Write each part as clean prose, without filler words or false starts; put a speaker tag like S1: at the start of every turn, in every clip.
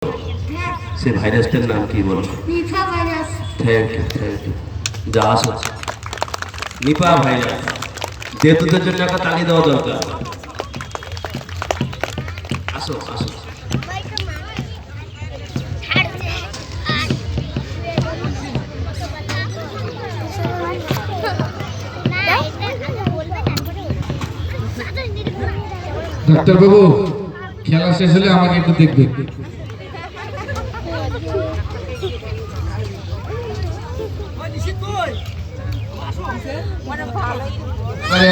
S1: সে ভাইরাসটার নাম কি বলো?
S2: Nipah virus.
S1: থ্যাংক ইউ যা আসো নিপা ভাইরাস। দেবদূতের জন্য একটা তালি দেওয়া দরকার। আসো আসো।
S3: ডাক্তারবাবু, খেলা শেষ হলে আমাকে একটু দেখবে।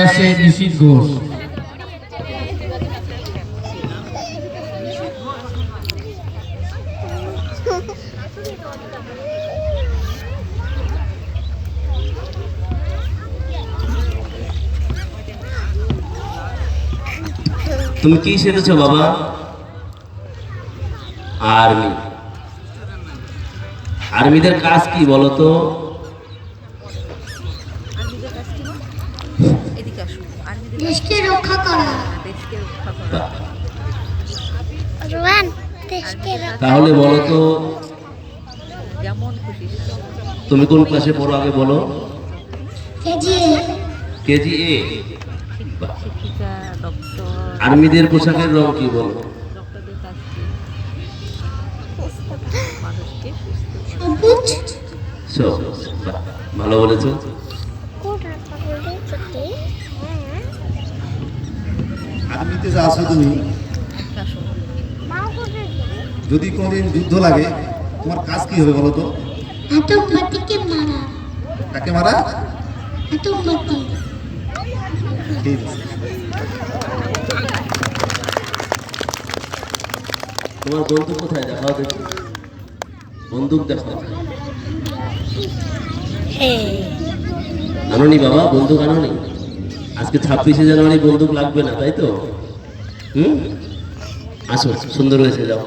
S3: আছে নিশীথ ঘোষ।
S1: তুমি কি শিখেছো বাবা? আর্মি। আর্মিদের কাজ কি বলো তো?
S2: দেশকে রক্ষা করা।
S1: তাহলে বলো তো তুমি কোন ক্লাসে পড়ো আগে বলো? কেজি এ। আর্মিদের পোশাকের রং কি বলো? সবুজ। ভালো বলেছো।
S4: আর্মিতে যা আছো তুমি, যদি কোনোদিন যুদ্ধ লাগে তোমার কাজ কি হবে বলো তো?
S2: আতঙ্কবাদীকে মারা।
S4: কাকে মারা?
S2: আতঙ্কবাদী।
S4: ঠিক আছে।
S1: তোমার বন্দুক কোথায়? দেখাও দেখি। বন্দুক দেখাও। আনোনি বাবা, বন্দুক আনোনি? আজকে 26শে জানুয়ারি বন্দুক লাগবে না, তাই তো? আসো, সুন্দর হয়েছে, যাও।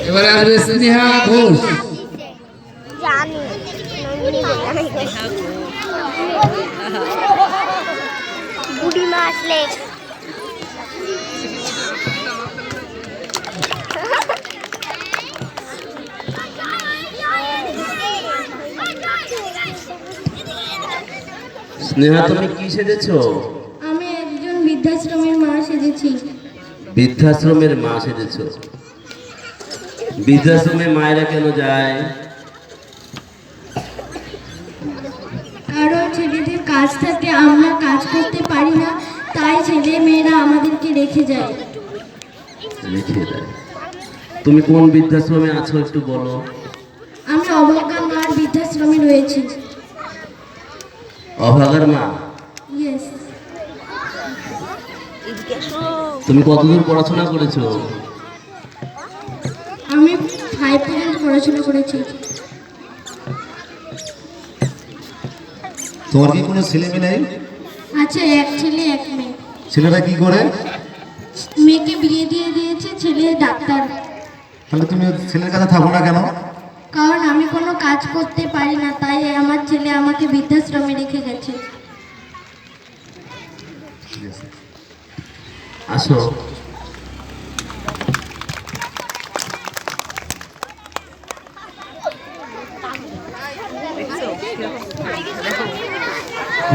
S3: এবারে আসবে স্নেহা ঘোষ।
S2: বুড়িমা আসলে
S1: স্নেহা, তুমি কি সেজেছো?
S2: আমি একজন বৃদ্ধাশ্রমের মা সেজেছি।
S1: বৃদ্ধাশ্রমের মা সেজেছো? বৃদ্ধাশ্রমে মায়েরা কেন যায়?
S2: কারণ ছেলেদের কাজ থাকে, আমরা কাজ করতে পারি না, তাই ছেলে মেয়েরা আমাদেরকে রেখে যায়।
S1: রেখে দেয়। তুমি কোন বৃদ্ধাশ্রমে আছো একটু বলো?
S2: আমি অবজ্ঞা মার বৃদ্ধাশ্রমে রয়েছি।
S1: অভাগার মা?
S2: ইয়েস।
S1: তুমি কতদূর পড়াশোনা করেছো?
S2: আমি 5 পর্যন্ত পড়াশোনা করেছি।
S4: তোমার কি কোনো ছেলে মেয়ে নেই?
S2: আচ্ছা, এক ছেলে এক মেয়ে।
S4: ছেলেরা কি করে?
S2: মেয়েকে বিয়ে দিয়ে দিয়েছে, ছেলে ডাক্তার।
S4: তাহলে তুমি ছেলের কাছে থাকো না কেন?
S2: কারণ আমি কোনো কাজ করতে পারি না, তাই আমার ছেলে আমাকে বৃদ্ধাশ্রমে রেখে গেছে।
S1: আসো।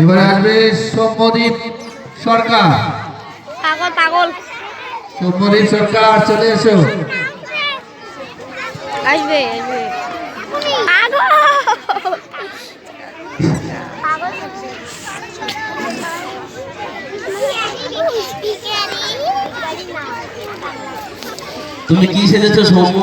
S3: এবারে আসবে সৌম্যদীপ সরকার।
S2: পাগল
S3: সৌম্যদীপ সরকার, চলে এসো।
S2: আসবে।
S1: তুমি কি সেজেছো সৌম্য?